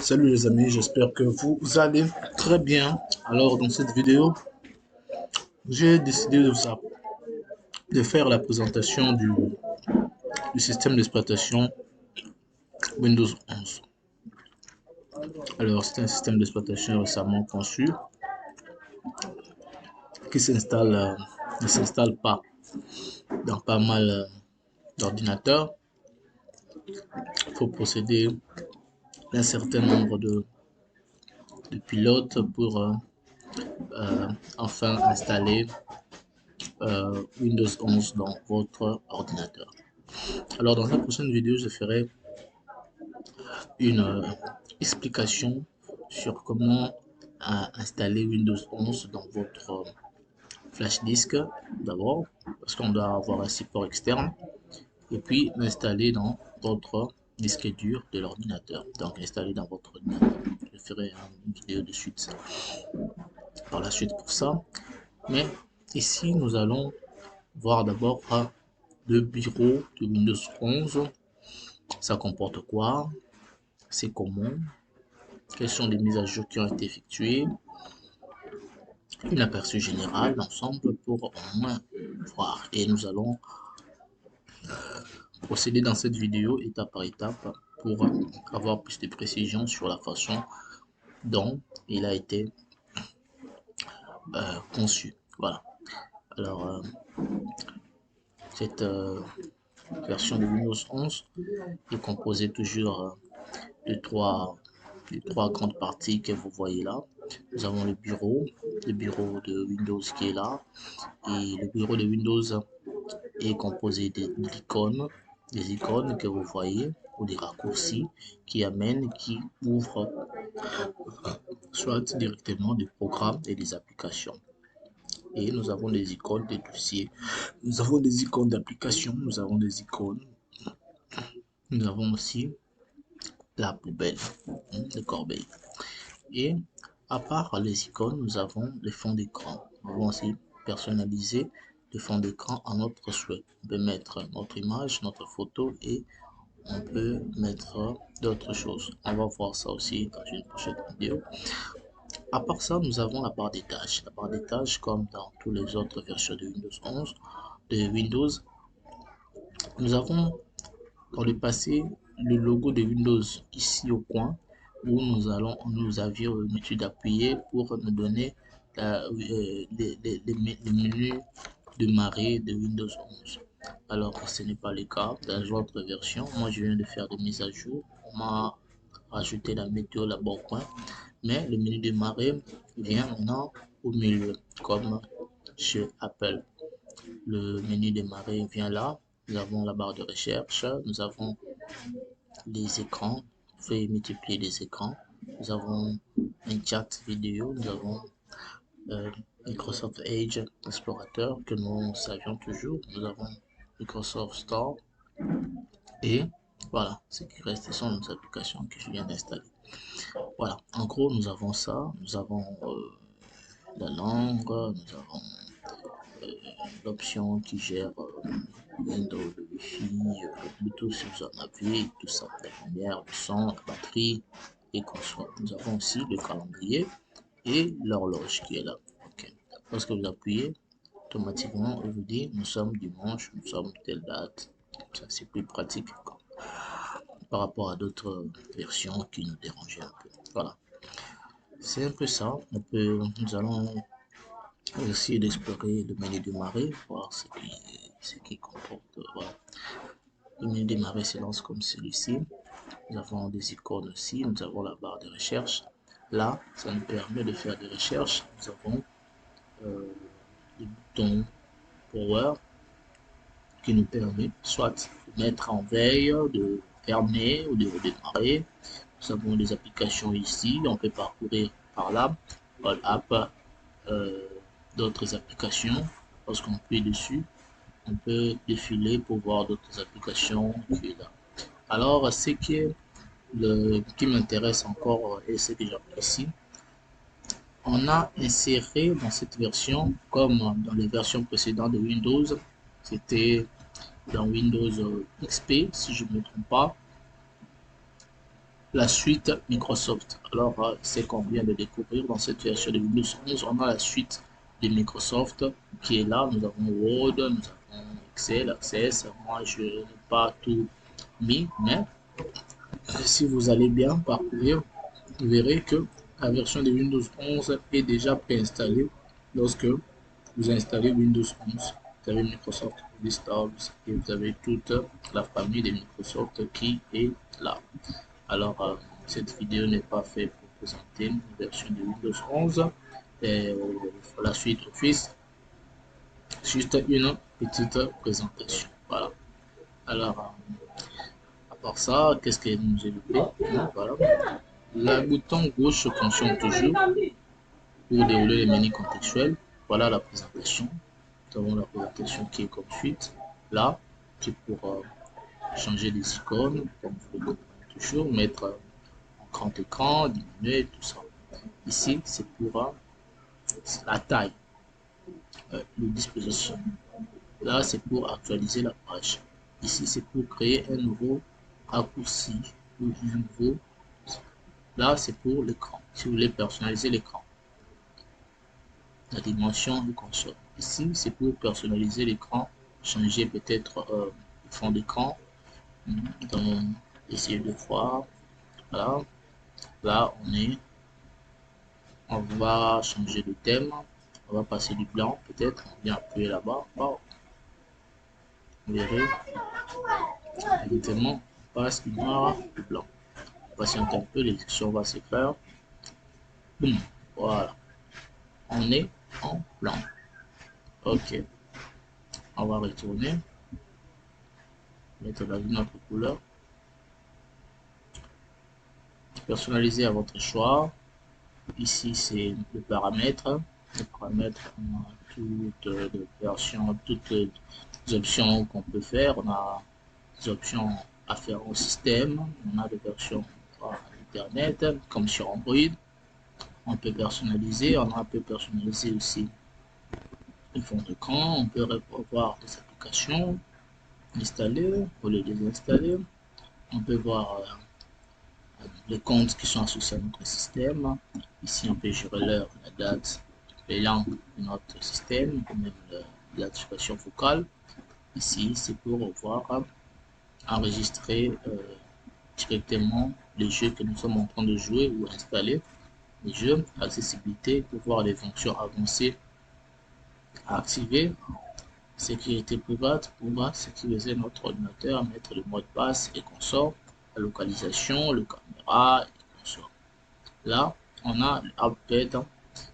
Salut les amis, j'espère que vous allez très bien. Alors dans cette vidéo, j'ai décidé de faire la présentation du système d'exploitation Windows 11. Alors c'est un système d'exploitation récemment conçu qui ne s'installe pas dans pas mal d'ordinateurs. Il faut posséder un certain nombre de pilotes pour enfin installer Windows 11 dans votre ordinateur. Alors dans la prochaine vidéo, je ferai une explication sur comment installer Windows 11 dans votre flash disk d'abord, parce qu'on doit avoir un support externe, et puis l'installer dans votre disque dur de l'ordinateur. Donc installer dans votre ordinateur. Je ferai une vidéo de suite par la suite pour ça. Mais ici, nous allons voir d'abord le bureau de Windows 11. Ça comporte quoi? C'est comment? Quelles sont les mises à jour qui ont été effectuées, un aperçu général d'ensemble pour au moins voir. Et nous allons procéder dans cette vidéo étape par étape pour avoir plus de précision sur la façon dont il a été conçu. Voilà. Alors, cette version de Windows 11 est composée toujours de trois grandes parties que vous voyez là. Nous avons le bureau de Windows qui est là, et le bureau de Windows est composé d'icônes, des icônes que vous voyez, ou des raccourcis qui amènent, qui ouvrent soit directement des programmes et des applications. Et nous avons des icônes des dossiers, nous avons des icônes d'applications, nous avons des icônes, nous avons aussi la poubelle, le corbeille. Et à part les icônes, nous avons les fonds d'écran. Nous pouvons aussi personnaliser le fond d'écran à notre souhait. On peut mettre notre image, notre photo, et on peut mettre d'autres choses. On va voir ça aussi dans une prochaine vidéo. À part ça, nous avons la barre des tâches. La barre des tâches, comme dans toutes les autres versions de Windows 11, de Windows, nous avons dans le passé le logo de Windows ici au coin, où nous avions l'habitude d'appuyer pour nous donner les menus de marée de Windows 11. Alors ce n'est pas le cas dans l'autre version. Moi je viens de faire des mises à jour. On m'a rajouté la météo là-bas au coin, mais le menu de marée vient maintenant au milieu, comme chez Apple. Le menu de marée vient là. Nous avons la barre de recherche, nous avons les écrans, on fait multiplier les écrans, nous avons un chat vidéo, nous avons Microsoft Edge Explorateur que nous savions toujours, nous avons Microsoft Store, et voilà, ce qui reste sont nos applications que je viens d'installer. Voilà, en gros nous avons ça, nous avons la langue, nous avons l'option qui gère Windows, le Wi-Fi, le Bluetooth si vous en avez, tout ça, la lumière, le son, la batterie et console. Nous avons aussi le calendrier et l'horloge qui est là. Okay. Lorsque vous appuyez, automatiquement, il vous dit nous sommes dimanche, nous sommes telle date. Ça, c'est plus pratique par rapport à d'autres versions qui nous dérangeaient un peu. Voilà. C'est un peu ça. Nous allons essayer d'explorer le menu de marée, voir ce qui comporte. Voilà. Le menu de marée se lance comme celui-ci. Nous avons des icônes aussi, nous avons la barre de recherche. Là, ça nous permet de faire des recherches. Nous avons le bouton Power qui nous permet soit de mettre en veille, de fermer ou de redémarrer. Nous avons des applications ici, on peut parcourir par là, All App, d'autres applications. Lorsqu'on appuie dessus, on peut défiler pour voir d'autres applications qui est là. Alors, ce qui m'intéresse encore et ce que j'apprécie, on a inséré dans cette version, comme dans les versions précédentes de Windows, c'était dans Windows XP, si je ne me trompe pas, la suite Microsoft. Alors, c'est qu'on vient de découvrir dans cette version de Windows 11, on a la suite de Microsoft qui est là. Nous avons Word, nous avons Excel, Access. Moi, je n'ai pas tout mis, mais si vous allez bien parcourir, vous verrez que la version de Windows 11 est déjà préinstallée lorsque vous installez Windows 11. Vous avez Microsoft Vista et vous avez toute la famille de Microsoft qui est là. Alors, cette vidéo n'est pas faite pour présenter une version de Windows 11 et la suite Office, juste une petite présentation. Voilà. Alors, à part ça, qu'est-ce que nous évoquons? Voilà. Le bouton gauche fonctionne toujours pour dérouler les menus contextuels. Voilà la présentation. Nous avons la présentation qui est comme suite. Là, qui pour changer les icônes, comme vous le comprenez toujours, mettre en grand écran, diminuer, tout ça. Ici, c'est pour la taille, le disposition. Là, c'est pour actualiser la page. Ici, c'est pour créer un nouveau raccourci ou un nouveau. Là, c'est pour l'écran. Si vous voulez personnaliser l'écran, la dimension du console. Ici, c'est pour personnaliser l'écran, changer peut-être le fond d'écran. Donc, essayer de voir. Voilà. Là, on va changer de thème. On va passer du blanc, peut-être. On vient appuyer là-bas. Wow. Vous verrez, évidemment, on passe du noir au blanc. On patiente un peu, l'élection va se faire. Boum. Voilà. On est en blanc. Ok. On va retourner. Mettre dans une autre couleur. Personnaliser à votre choix. Ici, c'est le paramètre. Le paramètre, on a toutes les versions, toutes les options qu'on peut faire. On a des options à faire au système. On a des versions à Internet, comme sur Android. On peut personnaliser. On peut personnaliser aussi le fond d'écran. On peut voir des applications installées ou les désinstaller. On peut voir les comptes qui sont associés à notre système. Ici, on peut gérer l'heure, la date, les langues de notre système, même l'activation vocale. Ici, c'est pour pouvoir enregistrer directement les jeux que nous sommes en train de jouer ou installer. Les jeux, accessibilité, pour voir les fonctions avancées à activer, sécurité private pour sécuriser notre ordinateur, mettre le mot de passe et consort, la localisation, le caméra et consort. Là, on a l'update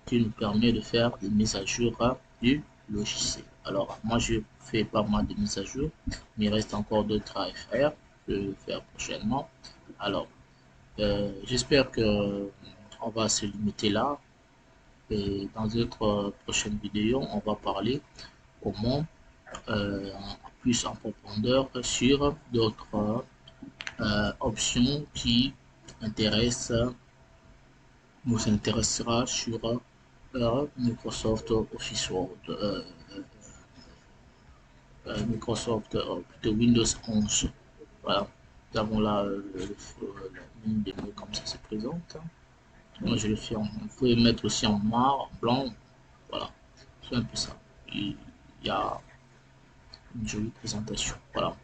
qui nous permet de faire des mises à jour du logiciel. Alors, moi, je fais pas mal de mises à jour, mais il reste encore d'autres à faire. Je vais le faire prochainement. Alors, j'espère que on va se limiter là. Et dans d'autres prochaines vidéos, on va parler comment plus en profondeur sur d'autres options qui intéressent, nous intéressera sur Microsoft Office Word, Microsoft de Windows 11. Voilà, nous avons là la ligne des mots comme ça se présente. Moi je le fais on peut mettre aussi en noir, en blanc. Voilà, c'est un peu ça. Il y a une jolie présentation. Voilà,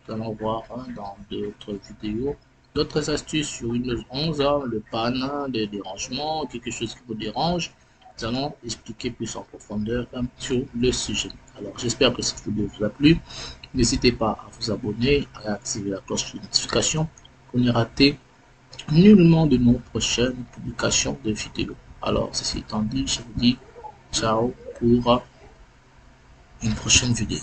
nous allons voir dans d'autres vidéos d'autres astuces sur Windows 11, le panne, des dérangements, quelque chose qui vous dérange. Nous allons expliquer plus en profondeur sur le sujet. Alors, j'espère que cette vidéo vous a plu. N'hésitez pas à vous abonner, à activer la cloche de notification pour ne rater nullement de nos prochaines publications de vidéos. Alors, ceci étant dit, je vous dis ciao pour une prochaine vidéo.